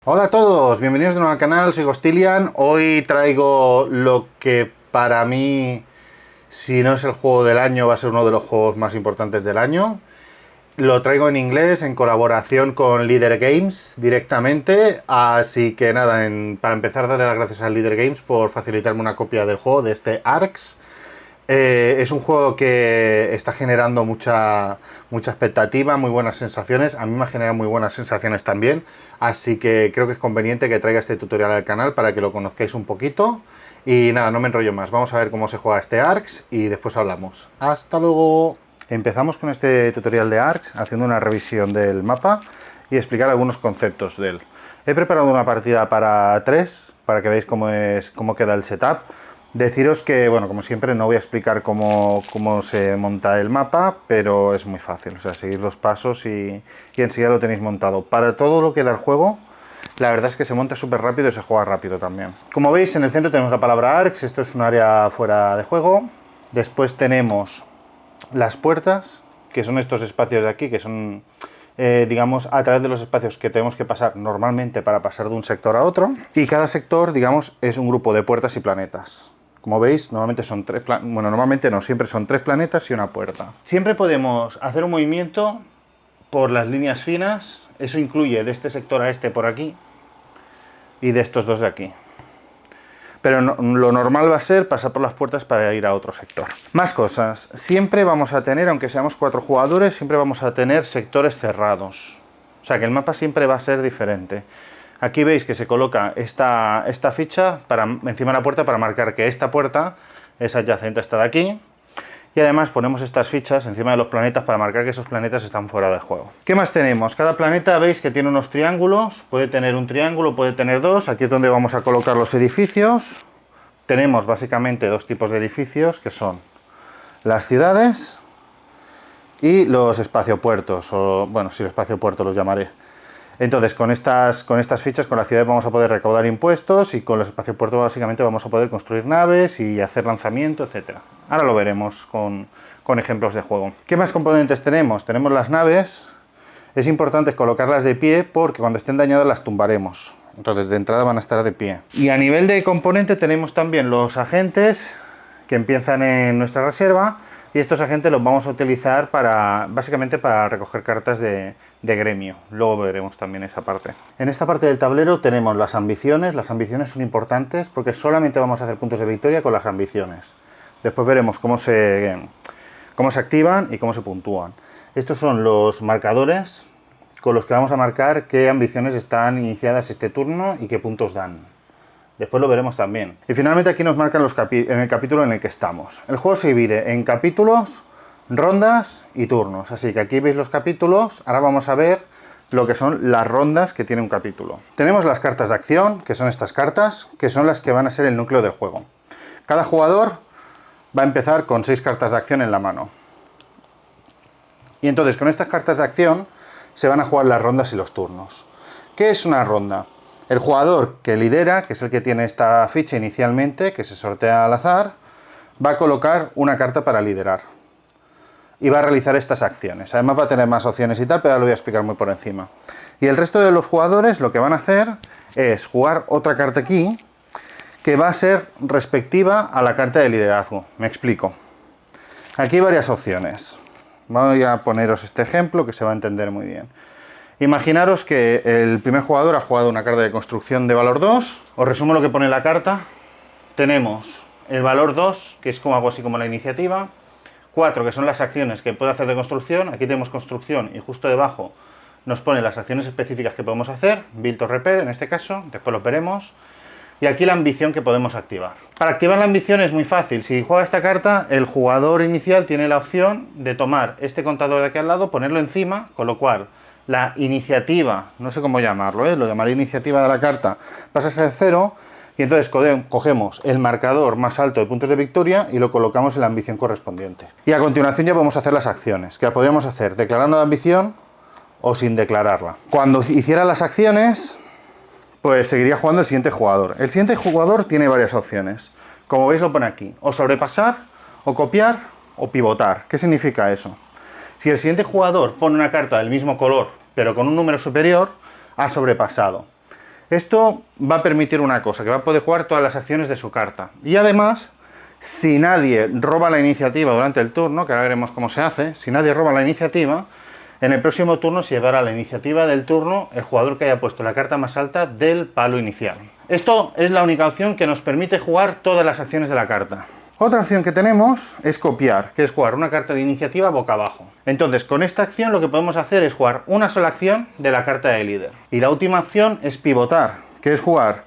Hola a todos, bienvenidos de nuevo al canal, soy Gostilian. Hoy traigo lo que para mí, si no es el juego del año, va a ser uno de los juegos más importantes del año. Lo traigo en inglés, en colaboración con Leader Games directamente. Así que nada, para empezar, darle las gracias a Leader Games por facilitarme una copia del juego, de este ARX. Es un juego que está generando mucha expectativa, muy buenas sensaciones. A mí me ha generado muy buenas sensaciones también. Así que creo que es conveniente que traiga este tutorial al canal para que lo conozcáis un poquito. Y nada, no me enrollo más. Vamos a ver cómo se juega este ARX y después hablamos. ¡Hasta luego! Empezamos con este tutorial de ARX haciendo una revisión del mapa y explicar algunos conceptos de él. He preparado una partida para 3 para que veáis cómo queda el setup. Deciros que, bueno, como siempre no voy a explicar cómo se monta el mapa, pero es muy fácil, o sea, seguir los pasos y enseguida lo tenéis montado. Para todo lo que da el juego, la verdad es que se monta súper rápido y se juega rápido también. Como veis, en el centro tenemos la palabra ARX, esto es un área fuera de juego. Después tenemos las puertas, que son estos espacios de aquí, que son, digamos, a través de los espacios que tenemos que pasar normalmente para pasar de un sector a otro. Y cada sector, digamos, es un grupo de puertas y planetas. Como veis, normalmente son normalmente no, siempre son 3 planetas y una puerta. Siempre podemos hacer un movimiento por las líneas finas, eso incluye de este sector a este por aquí y de estos dos de aquí. Pero lo normal va a ser pasar por las puertas para ir a otro sector. Más cosas, siempre vamos a tener, aunque seamos 4 jugadores, siempre vamos a tener sectores cerrados. O sea que el mapa siempre va a ser diferente. Aquí veis que se coloca esta ficha encima de la puerta para marcar que esta puerta es adyacente a esta de aquí. Y además ponemos estas fichas encima de los planetas para marcar que esos planetas están fuera de juego. ¿Qué más tenemos? Cada planeta veis que tiene unos triángulos. Puede tener un triángulo, puede tener dos. Aquí es donde vamos a colocar los edificios. Tenemos básicamente 2 tipos de edificios, que son las ciudades y los espaciopuertos. O bueno, sí, espaciopuertos los llamaré. Entonces, con estas fichas, con las ciudades vamos a poder recaudar impuestos y con los espaciopuertos básicamente vamos a poder construir naves y hacer lanzamiento, etc. Ahora lo veremos con ejemplos de juego. ¿Qué más componentes tenemos? Tenemos las naves. Es importante colocarlas de pie porque cuando estén dañadas las tumbaremos. Entonces, de entrada van a estar de pie. Y a nivel de componente tenemos también los agentes que empiezan en nuestra reserva. Y estos agentes los vamos a utilizar básicamente para recoger cartas de gremio. Luego veremos también esa parte. En esta parte del tablero tenemos las ambiciones. Las ambiciones son importantes porque solamente vamos a hacer puntos de victoria con las ambiciones. Después veremos cómo se activan y cómo se puntúan. Estos son los marcadores con los que vamos a marcar qué ambiciones están iniciadas este turno y qué puntos dan. Después lo veremos también. Y finalmente aquí nos marcan en el capítulo en el que estamos. El juego se divide en capítulos, rondas y turnos. Así que aquí veis los capítulos. Ahora vamos a ver lo que son las rondas que tiene un capítulo. Tenemos las cartas de acción, que son estas cartas, que son las que van a ser el núcleo del juego. Cada jugador va a empezar con 6 cartas de acción en la mano. Y entonces con estas cartas de acción se van a jugar las rondas y los turnos. ¿Qué es una ronda? El jugador que lidera, que es el que tiene esta ficha inicialmente, que se sortea al azar, va a colocar una carta para liderar. Y va a realizar estas acciones. Además va a tener más opciones y tal, pero ahora lo voy a explicar muy por encima. Y el resto de los jugadores lo que van a hacer es jugar otra carta aquí, que va a ser respectiva a la carta de liderazgo. Me explico. Aquí hay varias opciones. Voy a poneros este ejemplo que se va a entender muy bien. Imaginaros que el primer jugador ha jugado una carta de construcción de valor 2. Os resumo lo que pone la carta. Tenemos el valor 2, que es como algo así como la iniciativa. 4, que son las acciones que puede hacer de construcción. Aquí tenemos construcción y justo debajo nos pone las acciones específicas que podemos hacer. Build or Repair en este caso, después lo veremos. Y aquí la ambición que podemos activar. Para activar la ambición es muy fácil. Si juega esta carta, el jugador inicial tiene la opción de tomar este contador de aquí al lado, ponerlo encima, con lo cual la iniciativa, no sé cómo llamarlo, lo llamaré iniciativa de la carta, pasa a ser 0 y entonces cogemos el marcador más alto de puntos de victoria y lo colocamos en la ambición correspondiente. Y a continuación ya podemos hacer las acciones, que la podríamos hacer declarando la ambición o sin declararla. Cuando hiciera las acciones, pues seguiría jugando el siguiente jugador. El siguiente jugador tiene varias opciones. Como veis lo pone aquí, o sobrepasar, o copiar, o pivotar. ¿Qué significa eso? Si el siguiente jugador pone una carta del mismo color, pero con un número superior, ha sobrepasado. Esto va a permitir una cosa, que va a poder jugar todas las acciones de su carta. Y además, si nadie roba la iniciativa durante el turno, que ahora veremos cómo se hace, si nadie roba la iniciativa, en el próximo turno se llevará la iniciativa del turno el jugador que haya puesto la carta más alta del palo inicial. Esto es la única opción que nos permite jugar todas las acciones de la carta. Otra opción que tenemos es copiar, que es jugar una carta de iniciativa boca abajo. Entonces, con esta acción lo que podemos hacer es jugar una sola acción de la carta de líder. Y la última opción es pivotar, que es jugar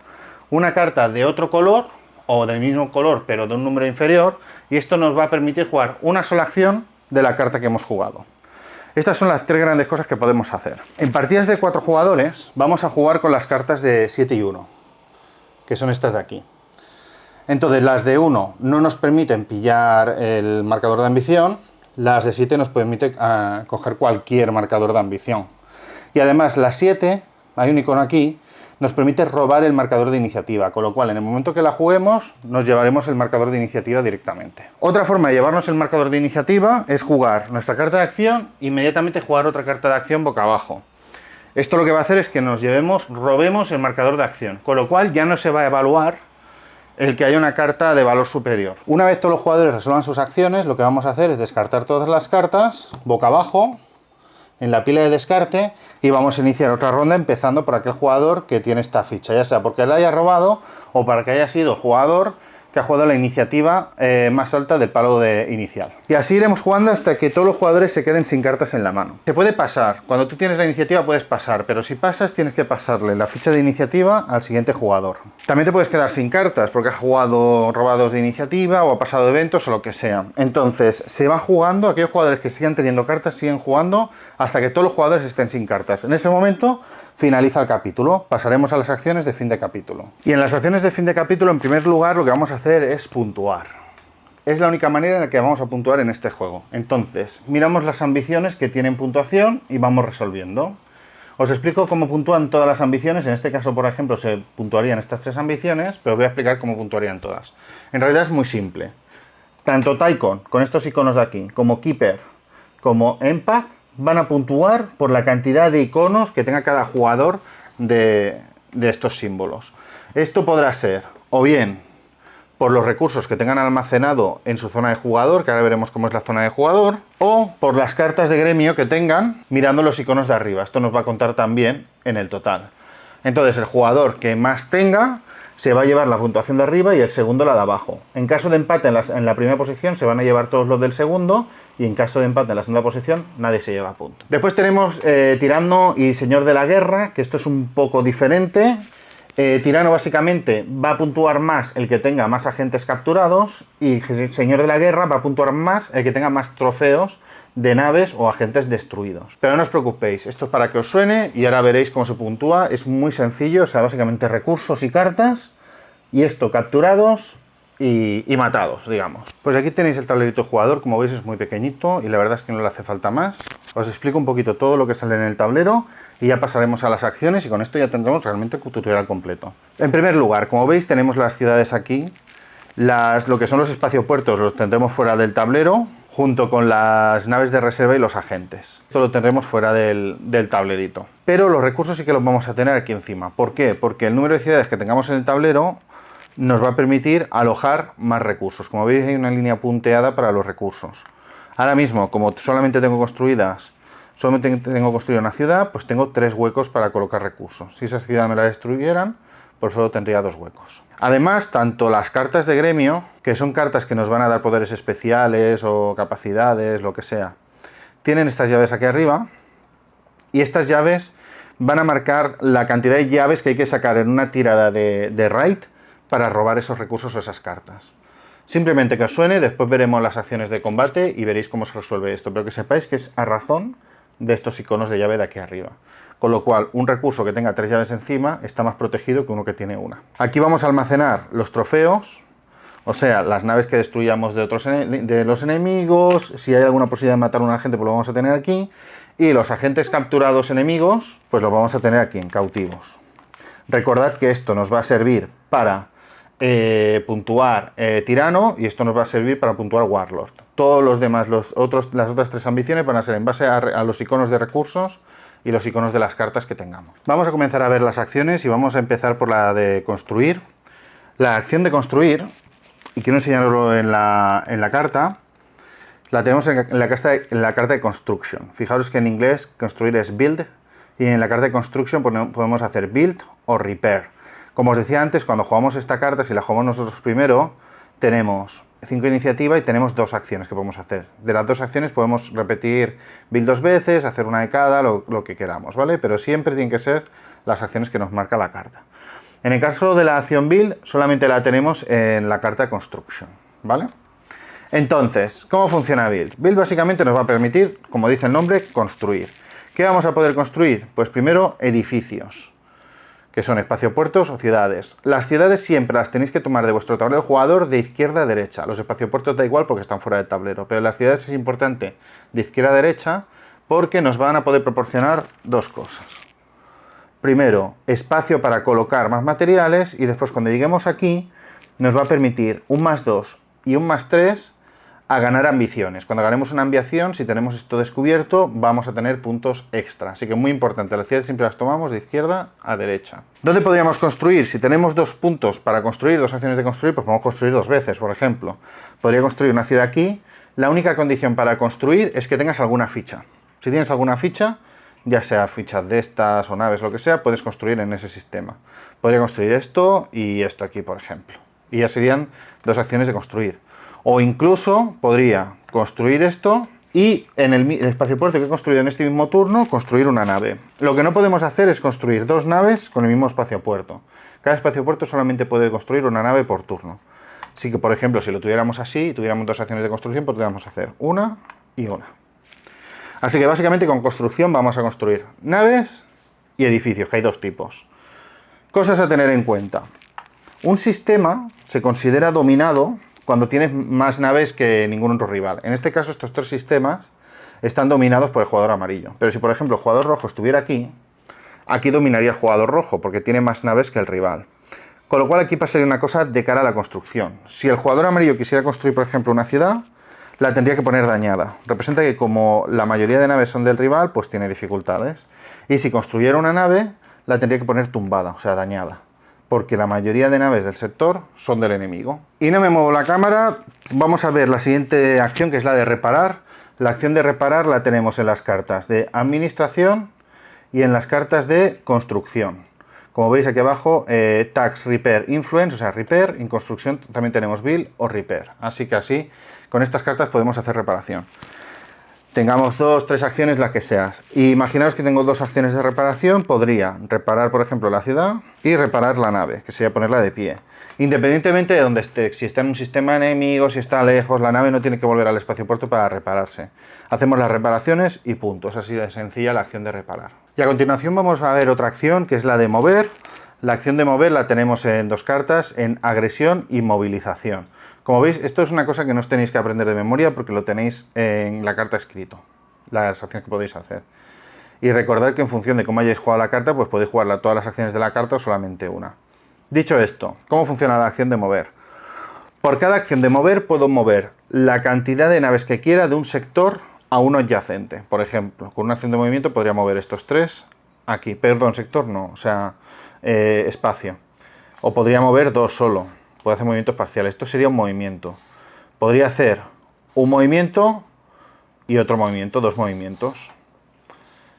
una carta de otro color, o del mismo color pero de un número inferior, y esto nos va a permitir jugar una sola acción de la carta que hemos jugado. Estas son las tres grandes cosas que podemos hacer. En partidas de 4 jugadores vamos a jugar con las cartas de 7 y 1, que son estas de aquí. Entonces las de 1 no nos permiten pillar el marcador de ambición, las de 7 nos permiten coger cualquier marcador de ambición. Y además las 7, hay un icono aquí, nos permite robar el marcador de iniciativa, con lo cual en el momento que la juguemos nos llevaremos el marcador de iniciativa directamente. Otra forma de llevarnos el marcador de iniciativa es jugar nuestra carta de acción e inmediatamente jugar otra carta de acción boca abajo. Esto lo que va a hacer es que robemos el marcador de acción, con lo cual ya no se va a evaluar el que haya una carta de valor superior. Una vez todos los jugadores resuelvan sus acciones, lo que vamos a hacer es descartar todas las cartas boca abajo en la pila de descarte y vamos a iniciar otra ronda empezando por aquel jugador que tiene esta ficha, ya sea porque la haya robado o para que haya sido jugador que ha jugado la iniciativa más alta del palo inicial. Y así iremos jugando hasta que todos los jugadores se queden sin cartas en la mano. Se puede pasar, cuando tú tienes la iniciativa puedes pasar, pero si pasas tienes que pasarle la ficha de iniciativa al siguiente jugador. También te puedes quedar sin cartas porque has jugado robados de iniciativa o ha pasado eventos o lo que sea. Entonces se va jugando, aquellos jugadores que sigan teniendo cartas siguen jugando hasta que todos los jugadores estén sin cartas. En ese momento finaliza el capítulo, pasaremos a las acciones de fin de capítulo. Y en las acciones de fin de capítulo, en primer lugar, lo que vamos a hacer es puntuar. Es la única manera en la que vamos a puntuar en este juego. Entonces, miramos las ambiciones que tienen puntuación y vamos resolviendo. Os explico cómo puntúan todas las ambiciones. En este caso, por ejemplo, se puntuarían estas 3 ambiciones, pero os voy a explicar cómo puntuarían todas. En realidad es muy simple. Tanto Tycoon, con estos iconos de aquí, como Keeper, como Empath, van a puntuar por la cantidad de iconos que tenga cada jugador de estos símbolos. Esto podrá ser o bien por los recursos que tengan almacenado en su zona de jugador, que ahora veremos cómo es la zona de jugador, o por las cartas de gremio que tengan mirando los iconos de arriba. Esto nos va a contar también en el total. Entonces el jugador que más tenga se va a llevar la puntuación de arriba y el segundo la de abajo. En caso de empate en la primera posición se van a llevar todos los del segundo y en caso de empate en la segunda posición nadie se lleva punto. Después tenemos Tirano y Señor de la Guerra, que esto es un poco diferente. Tirano básicamente va a puntuar más el que tenga más agentes capturados y Señor de la Guerra va a puntuar más el que tenga más trofeos de naves o agentes destruidos. Pero no os preocupéis, esto es para que os suene y ahora veréis cómo se puntúa. Es muy sencillo, o sea, básicamente recursos y cartas y esto, capturados y matados, digamos. Pues aquí tenéis el tablerito jugador, como veis es muy pequeñito y la verdad es que no le hace falta más. Os explico un poquito todo lo que sale en el tablero y ya pasaremos a las acciones y con esto ya tendremos realmente el tutorial completo. En primer lugar, como veis tenemos las ciudades aquí, lo que son los espaciopuertos los tendremos fuera del tablero, junto con las naves de reserva y los agentes. Esto lo tendremos fuera del tablerito. Pero los recursos sí que los vamos a tener aquí encima. ¿Por qué? Porque el número de ciudades que tengamos en el tablero nos va a permitir alojar más recursos. Como veis hay una línea punteada para los recursos. Ahora mismo, como solamente tengo construida una ciudad, pues tengo 3 huecos para colocar recursos. Si esa ciudad me la destruyeran, pues solo tendría 2 huecos. Además, tanto las cartas de gremio, que son cartas que nos van a dar poderes especiales o capacidades, lo que sea, tienen estas llaves aquí arriba y estas llaves van a marcar la cantidad de llaves que hay que sacar en una tirada de raid para robar esos recursos o esas cartas. Simplemente que os suene, después veremos las acciones de combate y veréis cómo se resuelve esto, pero que sepáis que es a razón de estos iconos de llave de aquí arriba. Con lo cual, un recurso que tenga 3 llaves encima está más protegido que uno que tiene una. Aquí vamos a almacenar los trofeos, o sea, las naves que destruyamos de los enemigos, si hay alguna posibilidad de matar a un agente, pues lo vamos a tener aquí, y los agentes capturados enemigos, pues los vamos a tener aquí en cautivos. Recordad que esto nos va a servir para puntuar Tirano y esto nos va a servir para puntuar Warlord. Todos los demás, las otras 3 ambiciones van a ser en base a los iconos de recursos y los iconos de las cartas que tengamos. Vamos a comenzar a ver las acciones y vamos a empezar por la de construir. La acción de construir, y quiero enseñarlo en la carta, la tenemos en la carta de construction. Fijaros que en inglés construir es build y en la carta de construction podemos hacer build o repair. Como os decía antes, cuando jugamos esta carta, si la jugamos nosotros primero, tenemos 5 iniciativa y tenemos 2 acciones que podemos hacer. De las 2 acciones podemos repetir build 2 veces, hacer una de cada, lo que queramos, ¿vale? Pero siempre tienen que ser las acciones que nos marca la carta. En el caso de la acción build, solamente la tenemos en la carta construction, ¿vale? Entonces, ¿cómo funciona build? Build básicamente nos va a permitir, como dice el nombre, construir. ¿Qué vamos a poder construir? Pues primero edificios, que son espaciopuertos o ciudades. Las ciudades siempre las tenéis que tomar de vuestro tablero de jugador de izquierda a derecha. Los espaciopuertos da igual porque están fuera del tablero, pero las ciudades es importante de izquierda a derecha porque nos van a poder proporcionar 2 cosas. Primero, espacio para colocar más materiales y después cuando lleguemos aquí nos va a permitir un +2 y un +3 a ganar ambiciones. Cuando ganemos una ambición, si tenemos esto descubierto, vamos a tener puntos extra. Así que muy importante, las ciudades siempre las tomamos de izquierda a derecha. ¿Dónde podríamos construir? Si tenemos 2 puntos para construir, 2 acciones de construir, pues podemos construir 2 veces, por ejemplo. Podría construir una ciudad aquí. La única condición para construir es que tengas alguna ficha. Si tienes alguna ficha, ya sea fichas de estas o naves, lo que sea, puedes construir en ese sistema. Podría construir esto y esto aquí, por ejemplo. Y ya serían 2 acciones de construir. O incluso podría construir esto y en el espaciopuerto que he construido en este mismo turno, construir una nave. Lo que no podemos hacer es construir 2 naves con el mismo espaciopuerto. Cada espaciopuerto solamente puede construir una nave por turno. Así que, por ejemplo, si lo tuviéramos así y tuviéramos 2 acciones de construcción, podríamos hacer una y una. Así que básicamente con construcción vamos a construir naves y edificios, que hay 2 tipos. Cosas a tener en cuenta. Un sistema se considera dominado cuando tienes más naves que ningún otro rival. En este caso, estos 3 sistemas están dominados por el jugador amarillo. Pero si, por ejemplo, el jugador rojo estuviera aquí, aquí dominaría el jugador rojo, porque tiene más naves que el rival. Con lo cual aquí pasaría una cosa de cara a la construcción. Si el jugador amarillo quisiera construir, por ejemplo, una ciudad, la tendría que poner dañada. Representa que como la mayoría de naves son del rival, pues tiene dificultades. Y si construyera una nave, la tendría que poner tumbada, o sea, dañada, porque la mayoría de naves del sector son del enemigo. Y no me muevo la cámara, vamos a ver la siguiente acción, que es la de reparar. La acción de reparar la tenemos en las cartas de administración y en las cartas de construcción. Como veis aquí abajo, Tax, Repair, Influence, o sea, Repair. En construcción también tenemos Build o Repair. Así que así, con estas cartas podemos hacer reparación. Tengamos 2, 3 acciones, las que seas. Y imaginaos que tengo 2 acciones de reparación, podría reparar, por ejemplo, la ciudad y reparar la nave, que sería ponerla de pie. Independientemente de donde esté, si está en un sistema enemigo, si está lejos, la nave no tiene que volver al espaciopuerto para repararse. Hacemos las reparaciones y punto. Es así de sencilla la acción de reparar. Y a continuación vamos a ver otra acción, que es la de mover. La acción de mover la tenemos en 2 cartas, en agresión y movilización. Como veis, esto es una cosa que no os tenéis que aprender de memoria porque lo tenéis en la carta escrito, las acciones que podéis hacer. Y recordad que en función de cómo hayáis jugado la carta, pues podéis jugar todas las acciones de la carta o solamente una. Dicho esto, ¿cómo funciona la acción de mover? Por cada acción de mover puedo mover la cantidad de naves que quiera de un sector a uno adyacente. Por ejemplo, con una acción de movimiento podría mover estos 3 aquí. Perdón, sector no, o sea, espacio. O podría mover 2 solo. Puede hacer movimientos parciales. Esto sería un movimiento. Podría hacer un movimiento y otro movimiento, 2 movimientos.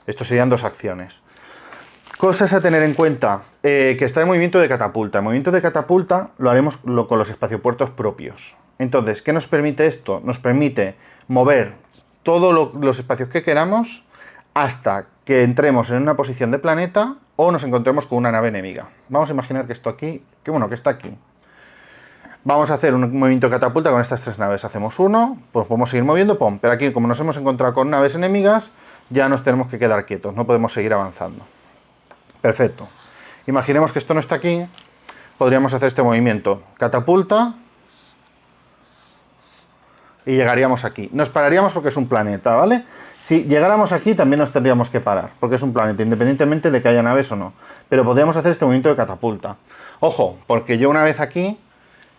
Estos serían 2 acciones. Cosas a tener en cuenta, que está el movimiento de catapulta. El movimiento de catapulta lo haremos con los espaciopuertos propios. Entonces, ¿qué nos permite esto? Nos permite mover todos los espacios que queramos hasta que entremos en una posición de planeta o nos encontremos con una nave enemiga. Vamos a imaginar que esto aquí, que está aquí. Vamos a hacer un movimiento de catapulta con estas 3 naves. Hacemos uno, pues podemos seguir moviendo, ¡pum! Pero aquí, como nos hemos encontrado con naves enemigas, ya nos tenemos que quedar quietos, no podemos seguir avanzando. Perfecto. Imaginemos que esto no está aquí, podríamos hacer este movimiento. Catapulta. Y llegaríamos aquí. Nos pararíamos porque es un planeta, ¿vale? Si llegáramos aquí también nos tendríamos que parar, porque es un planeta, independientemente de que haya naves o no. Pero podríamos hacer este movimiento de catapulta. Ojo, porque yo una vez aquí,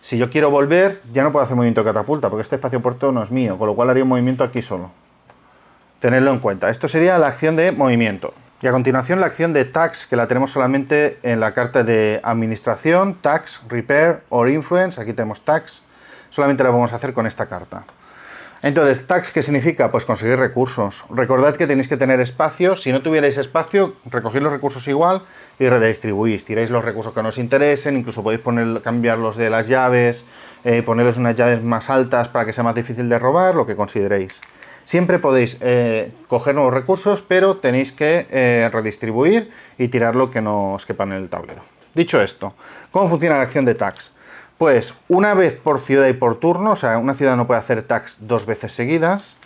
si yo quiero volver, ya no puedo hacer movimiento de catapulta, porque este espaciopuerto no es mío, con lo cual haría un movimiento aquí solo. Tenedlo en cuenta. Esto sería la acción de movimiento. Y a continuación la acción de Tax, que la tenemos solamente en la carta de Administración, Tax, Repair or Influence. Aquí tenemos Tax, solamente la vamos a hacer con esta carta. Entonces, Tax, ¿qué significa? Pues conseguir recursos. Recordad que tenéis que tener espacio. Si no tuvierais espacio, recogéis los recursos igual y redistribuís. Tiráis los recursos que no os interesen, incluso podéis cambiarlos de las llaves, ponerles unas llaves más altas para que sea más difícil de robar, lo que consideréis. Siempre podéis coger nuevos recursos, pero tenéis que redistribuir y tirar lo que no os quepa en el tablero. Dicho esto, ¿cómo funciona la acción de Tax? Pues una vez por ciudad y por turno, o sea, una ciudad no puede hacer Tax 2 veces seguidas.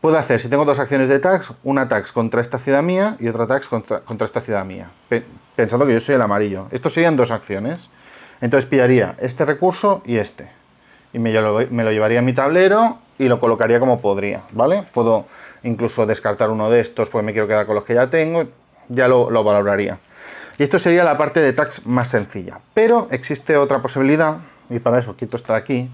Puedo hacer, si tengo 2 acciones de Tax, una Tax contra esta ciudad mía y otra Tax contra esta ciudad mía. Pensando que yo soy el amarillo. Estos serían 2 acciones. Entonces pillaría este recurso y este. Y me lo llevaría a mi tablero y lo colocaría como podría, ¿vale? Puedo incluso descartar uno de estos, pues me quiero quedar con los que ya tengo, ya lo valoraría. Y esto sería la parte de Tax más sencilla. Pero existe otra posibilidad, y para eso quito esto de aquí,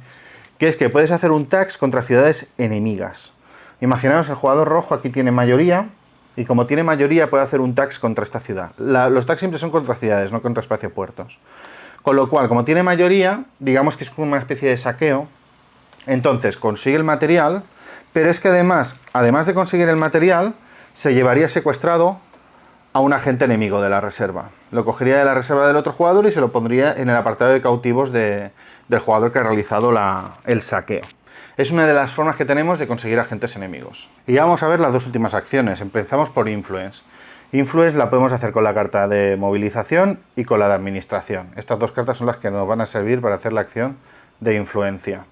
que es que puedes hacer un Tax contra ciudades enemigas. Imaginaos, el jugador rojo aquí tiene mayoría, y como tiene mayoría puede hacer un Tax contra esta ciudad. Los Tax siempre son contra ciudades, no contra espaciopuertos. Con lo cual, como tiene mayoría, digamos que es como una especie de saqueo, entonces consigue el material, pero es que además de conseguir el material, se llevaría secuestrado a un agente enemigo de la reserva. Lo cogería de la reserva del otro jugador y se lo pondría en el apartado de cautivos del jugador que ha realizado el saqueo. Es una de las formas que tenemos de conseguir agentes enemigos. Y ya vamos a ver las 2 últimas acciones. Empezamos por Influence. Influence la podemos hacer con la carta de movilización y con la de administración. Estas 2 cartas son las que nos van a servir para hacer la acción de influencia.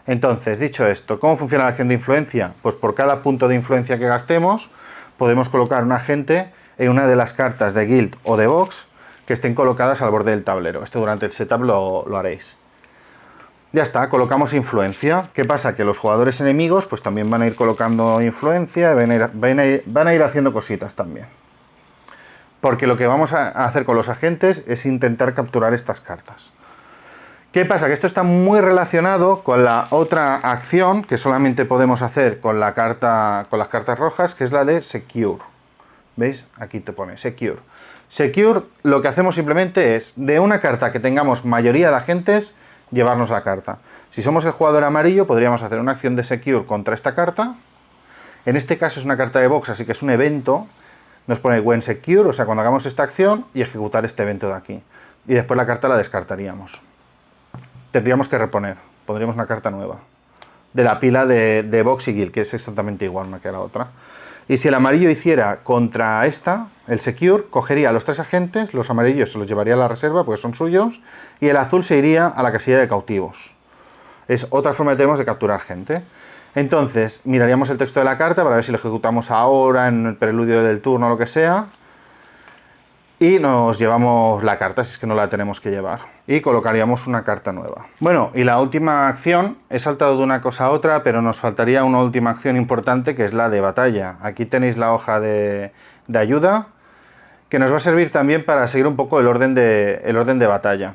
Entonces, dicho esto, ¿cómo funciona la acción de influencia? Pues por cada punto de influencia que gastemos, podemos colocar un agente en una de las cartas de Guild o de Box que estén colocadas al borde del tablero. Esto durante el setup lo haréis. Ya está, colocamos influencia. ¿Qué pasa? Que los jugadores enemigos pues también van a ir colocando influencia y van a ir haciendo cositas también. Porque lo que vamos a hacer con los agentes es intentar capturar estas cartas. ¿Qué pasa? Que esto está muy relacionado con la otra acción que solamente podemos hacer con las cartas rojas, que es la de Secure. ¿Veis? Aquí te pone Secure. Secure, lo que hacemos simplemente es, de una carta que tengamos mayoría de agentes, llevarnos la carta. Si somos el jugador amarillo, podríamos hacer una acción de Secure contra esta carta. En este caso es una carta de Box, así que es un evento. Nos pone When Secure, o sea, cuando hagamos esta acción y ejecutar este evento de aquí. Y después la carta la descartaríamos. Tendríamos que reponer, pondríamos una carta nueva. De la pila de Box y Guild, que es exactamente igual una que la otra. Y si el amarillo hiciera contra esta, el Secure, cogería a los 3 agentes, los amarillos se los llevaría a la reserva porque son suyos, y el azul se iría a la casilla de cautivos. Es otra forma que tenemos de capturar gente. Entonces, miraríamos el texto de la carta para ver si lo ejecutamos ahora, en el preludio del turno o lo que sea, y nos llevamos la carta, si es que no la tenemos que llevar. Y colocaríamos una carta nueva. Bueno, y la última acción, he saltado de una cosa a otra, pero nos faltaría una última acción importante, que es la de batalla. Aquí tenéis la hoja de ayuda, que nos va a servir también para seguir un poco el orden de batalla.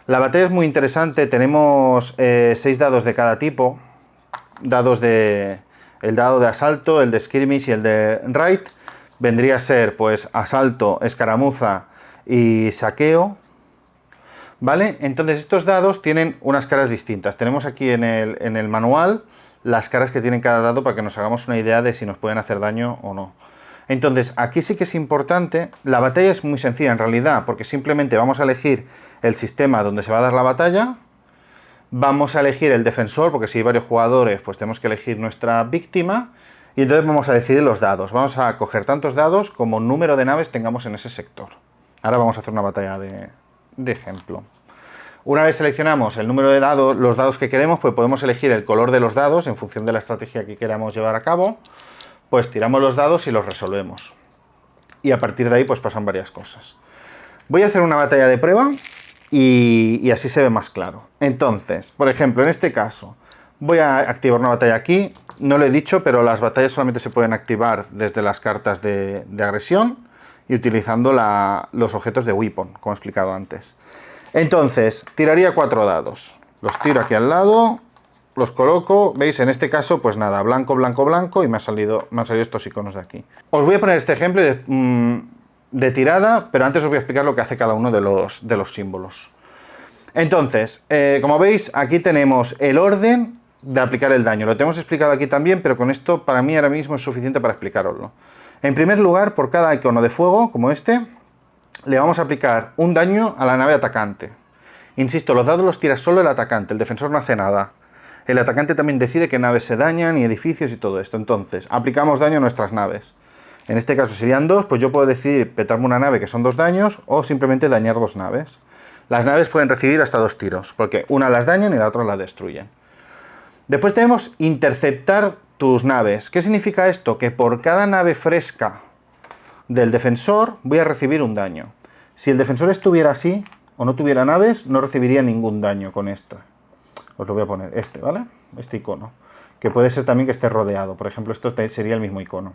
La batalla es muy interesante, tenemos 6 dados de cada tipo. El dado de asalto, el de skirmish y el de raid. Vendría a ser, pues, asalto, escaramuza y saqueo, ¿vale? Entonces estos dados tienen unas caras distintas. Tenemos aquí en el manual las caras que tienen cada dado para que nos hagamos una idea de si nos pueden hacer daño o no. Entonces, aquí sí que es importante. La batalla es muy sencilla en realidad, porque simplemente vamos a elegir el sistema donde se va a dar la batalla. Vamos a elegir el defensor, porque si hay varios jugadores, pues tenemos que elegir nuestra víctima. Y entonces vamos a decidir los dados. Vamos a coger tantos dados como número de naves tengamos en ese sector. Ahora vamos a hacer una batalla de ejemplo. Una vez seleccionamos el número de dados, los dados que queremos, pues podemos elegir el color de los dados en función de la estrategia que queramos llevar a cabo. Pues tiramos los dados y los resolvemos. Y a partir de ahí pues pasan varias cosas. Voy a hacer una batalla de prueba y así se ve más claro. Entonces, por ejemplo, en este caso, voy a activar una batalla aquí. No lo he dicho, pero las batallas solamente se pueden activar desde las cartas de agresión y utilizando los objetos de weapon, como he explicado antes. Entonces, tiraría 4 dados. Los tiro aquí al lado los coloco, veis, en este caso, pues nada, blanco, blanco, blanco, y me han salido estos iconos de aquí. Os voy a poner este ejemplo de tirada, pero antes os voy a explicar lo que hace cada uno de los símbolos. Entonces, como veis, aquí tenemos el orden de aplicar el daño. Lo tenemos explicado aquí también, pero con esto para mí ahora mismo es suficiente para explicaroslo. En primer lugar, por cada icono de fuego, como este, le vamos a aplicar un daño a la nave atacante. Insisto, los dados los tira solo el atacante, el defensor no hace nada. El atacante también decide qué naves se dañan y edificios y todo esto. Entonces, aplicamos daño a nuestras naves. En este caso serían 2, pues yo puedo decidir petarme una nave que son 2 daños o simplemente dañar 2 naves. Las naves pueden recibir hasta 2 tiros, porque una las dañan y la otra la destruyen. Después tenemos interceptar tus naves. ¿Qué significa esto? Que por cada nave fresca del defensor voy a recibir un daño. Si el defensor estuviera así o no tuviera naves, no recibiría ningún daño con esto. Os lo voy a poner, ¿vale? Este icono. Que puede ser también que esté rodeado. Por ejemplo, esto sería el mismo icono.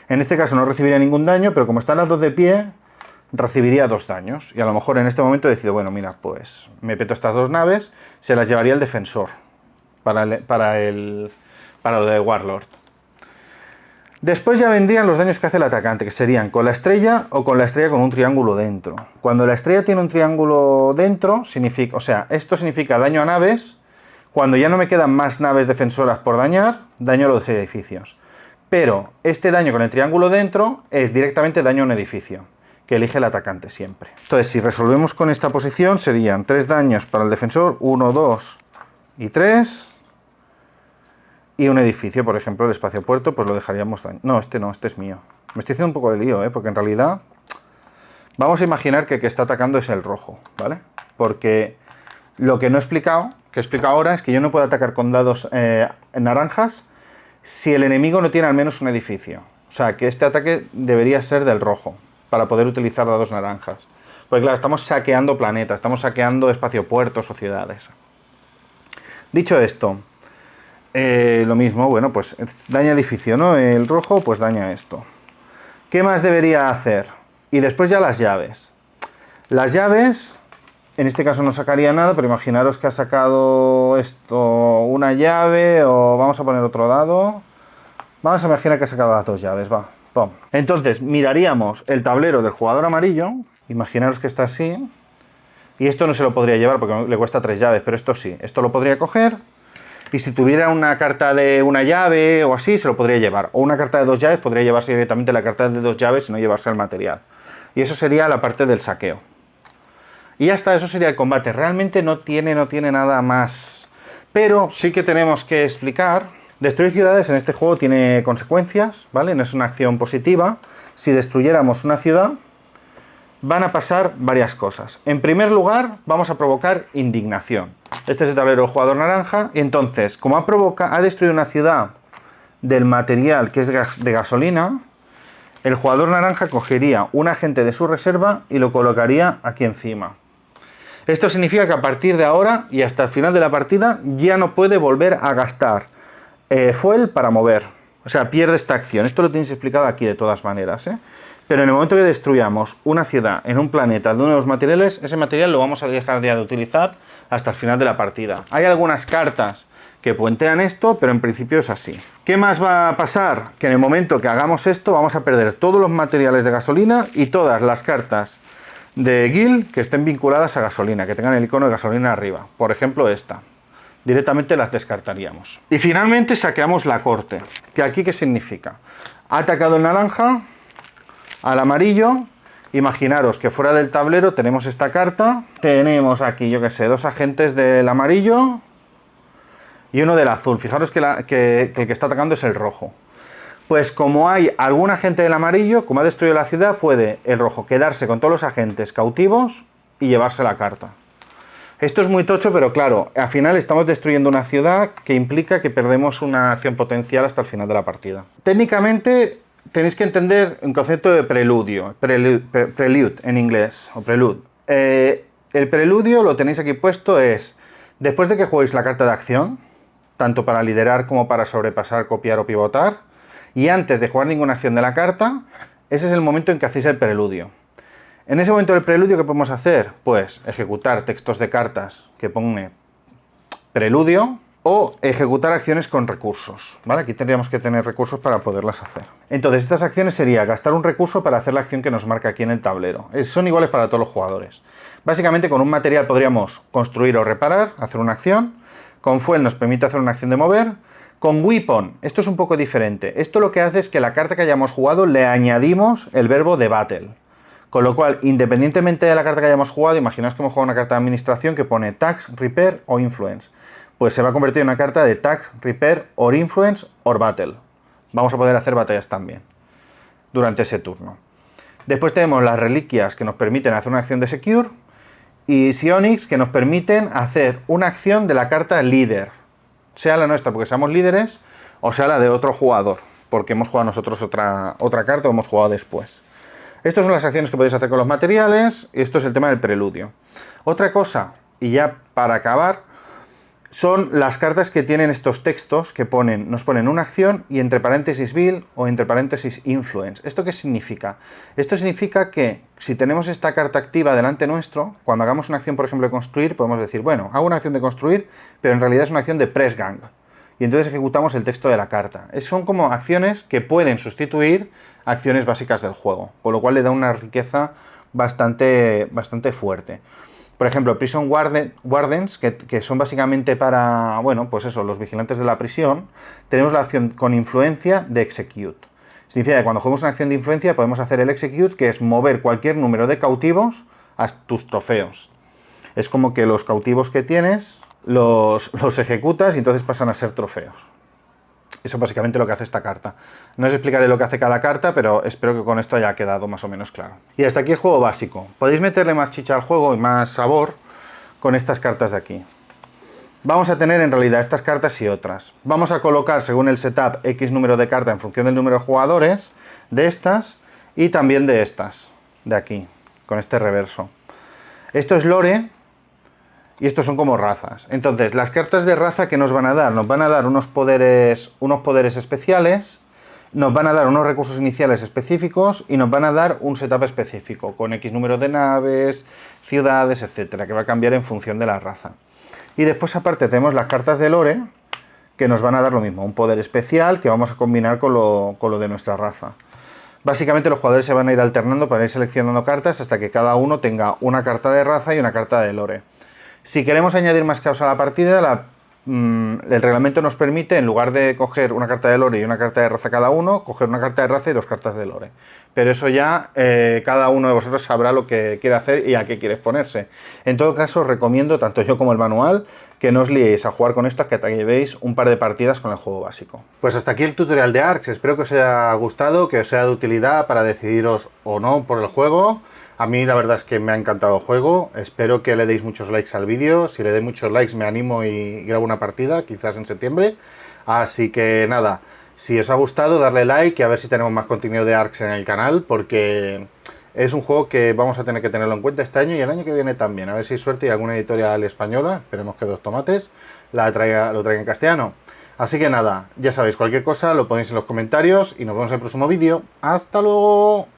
En este caso no recibiría ningún daño, pero como están las 2 de pie, recibiría 2 daños. Y a lo mejor en este momento decido, bueno, mira, pues me peto estas 2 naves, se las llevaría el defensor para lo de Warlord. Después ya vendrían los daños que hace el atacante, que serían con la estrella o con la estrella con un triángulo dentro. Cuando la estrella tiene un triángulo dentro, significa, esto significa daño a naves. Cuando ya no me quedan más naves defensoras por dañar, daño a los edificios. Pero este daño con el triángulo dentro es directamente daño a un edificio, que elige el atacante siempre. Entonces, si resolvemos con esta posición, serían 3 daños para el defensor, 1, 2 y 3. Y un edificio, por ejemplo, el espacio puerto, pues lo dejaríamos daño. No, este es mío. Me estoy haciendo un poco de lío, porque en realidad vamos a imaginar que el que está atacando es el rojo, ¿vale? Porque lo que no he explicado, que he explicado ahora, es que yo no puedo atacar con dados naranjas si el enemigo no tiene al menos un edificio. O sea, que este ataque debería ser del rojo, para poder utilizar dados naranjas. Porque claro, estamos saqueando planetas, estamos saqueando espacio puertos o ciudades. Dicho esto, lo mismo, bueno, pues daña edificio, ¿no? El rojo, pues daña esto. ¿Qué más debería hacer? Y después ya las llaves. Las llaves, en este caso no sacaría nada, pero imaginaros que ha sacado esto una llave, o vamos a poner otro dado. Vamos a imaginar que ha sacado las 2 llaves, va. Pum. Entonces, miraríamos el tablero del jugador amarillo, imaginaros que está así, y esto no se lo podría llevar porque le cuesta 3 llaves, pero esto sí, esto lo podría coger. Y si tuviera una carta de una llave o así, se lo podría llevar. O una carta de 2 llaves, podría llevarse directamente la carta de 2 llaves y no llevarse el material. Y eso sería la parte del saqueo. Y ya está, eso sería el combate. Realmente no tiene nada más. Pero sí que tenemos que explicar. Destruir ciudades en este juego tiene consecuencias, ¿vale? No es una acción positiva. Si destruyéramos una ciudad, van a pasar varias cosas. En primer lugar, vamos a provocar indignación. Este es el tablero del jugador naranja. Y entonces, como ha destruido una ciudad del material que es de gasolina, el jugador naranja cogería un agente de su reserva y lo colocaría aquí encima. Esto significa que a partir de ahora y hasta el final de la partida ya no puede volver a gastar fuel para mover. O sea, pierde esta acción. Esto lo tenéis explicado aquí de todas maneras, ¿eh? Pero en el momento que destruyamos una ciudad en un planeta de uno de los materiales, ese material lo vamos a dejar ya de utilizar hasta el final de la partida. Hay algunas cartas que puentean esto, pero en principio es así. ¿Qué más va a pasar? Que en el momento que hagamos esto vamos a perder todos los materiales de gasolina y todas las cartas de guild que estén vinculadas a gasolina, que tengan el icono de gasolina arriba. Por ejemplo, esta. Directamente las descartaríamos. Y finalmente saqueamos la corte. ¿Que aquí qué significa? Ha atacado el naranja al amarillo. Imaginaros que fuera del tablero tenemos esta carta. Tenemos aquí, yo qué sé, 2 agentes del amarillo y uno del azul. Fijaros que el que está atacando es el rojo. Pues como hay algún agente del amarillo, como ha destruido la ciudad, puede el rojo quedarse con todos los agentes cautivos y llevarse la carta. Esto es muy tocho, pero claro, al final estamos destruyendo una ciudad que implica que perdemos una acción potencial hasta el final de la partida. Técnicamente tenéis que entender un concepto de preludio, prelude en inglés, o prelude. El preludio, lo tenéis aquí puesto, es después de que juguéis la carta de acción, tanto para liderar como para sobrepasar, copiar o pivotar, y antes de jugar ninguna acción de la carta, ese es el momento en que hacéis el preludio. En ese momento del preludio, ¿qué podemos hacer? Pues ejecutar textos de cartas que pone preludio, o ejecutar acciones con recursos, ¿vale? Aquí tendríamos que tener recursos para poderlas hacer. Entonces, estas acciones sería gastar un recurso para hacer la acción que nos marca aquí en el tablero. Son iguales para todos los jugadores. Básicamente, con un material podríamos construir o reparar, hacer una acción. Con Fuel nos permite hacer una acción de mover. Con Weapon, esto es un poco diferente. Esto lo que hace es que la carta que hayamos jugado le añadimos el verbo de Battle. Con lo cual, independientemente de la carta que hayamos jugado, imaginaos que hemos jugado una carta de administración que pone Tax, Repair o Influence. Pues se va a convertir en una carta de Tax, Repair, or Influence, or Battle. Vamos a poder hacer batallas también durante ese turno. Después tenemos las reliquias que nos permiten hacer una acción de Secure y Psionics que nos permiten hacer una acción de la carta Líder. Sea la nuestra porque seamos líderes o sea la de otro jugador porque hemos jugado nosotros otra carta o hemos jugado después. Estas son las acciones que podéis hacer con los materiales y esto es el tema del preludio. Otra cosa, y ya para acabar, son las cartas que tienen estos textos que nos ponen una acción y entre paréntesis build o entre paréntesis influence. ¿Esto qué significa? Esto significa que si tenemos esta carta activa delante nuestro, cuando hagamos una acción, por ejemplo, de construir, podemos decir, bueno, hago una acción de construir, pero en realidad es una acción de press gang. Y entonces ejecutamos el texto de la carta. Son como acciones que pueden sustituir acciones básicas del juego, con lo cual le da una riqueza bastante fuerte. Por ejemplo, Prison Wardens, que son básicamente para, bueno, pues eso, los vigilantes de la prisión, tenemos la acción con influencia de Execute. Significa que cuando jugamos una acción de influencia podemos hacer el Execute, que es mover cualquier número de cautivos a tus trofeos. Es como que los cautivos que tienes los ejecutas y entonces pasan a ser trofeos. Eso es básicamente lo que hace esta carta. No os explicaré lo que hace cada carta, pero espero que con esto haya quedado más o menos claro. Y hasta aquí el juego básico. Podéis meterle más chicha al juego y más sabor con estas cartas de aquí. Vamos a tener en realidad estas cartas y otras. Vamos a colocar según el setup X número de carta en función del número de jugadores de estas y también de estas, de aquí, con este reverso. Esto es lore. Y estos son como razas. Entonces, las cartas de raza que nos van a dar unos poderes especiales, nos van a dar unos recursos iniciales específicos y nos van a dar un setup específico, con X número de naves, ciudades, etcétera, que va a cambiar en función de la raza. Y después, aparte, tenemos las cartas de lore, que nos van a dar lo mismo, un poder especial que vamos a combinar con lo de nuestra raza. Básicamente los jugadores se van a ir alternando para ir seleccionando cartas hasta que cada uno tenga una carta de raza y una carta de lore. Si queremos añadir más caos a la partida, el reglamento nos permite, en lugar de coger una carta de lore y una carta de raza cada uno, coger una carta de raza y 2 cartas de lore. Pero eso ya cada uno de vosotros sabrá lo que quiere hacer y a qué quiere exponerse. En todo caso, os recomiendo, tanto yo como el manual, que no os liéis a jugar con esto hasta que llevéis un par de partidas con el juego básico. Pues hasta aquí el tutorial de Arx. Espero que os haya gustado, que os sea de utilidad para decidiros o no por el juego. A mí la verdad es que me ha encantado el juego, espero que le deis muchos likes al vídeo, si le doy muchos likes me animo y grabo una partida, quizás en septiembre. Así que nada, si os ha gustado darle like y a ver si tenemos más contenido de Arx en el canal, porque es un juego que vamos a tener que tenerlo en cuenta este año y el año que viene también. A ver si hay suerte y alguna editorial española, esperemos que Dos Tomates, lo traiga en castellano. Así que nada, ya sabéis, cualquier cosa lo ponéis en los comentarios y nos vemos en el próximo vídeo. ¡Hasta luego!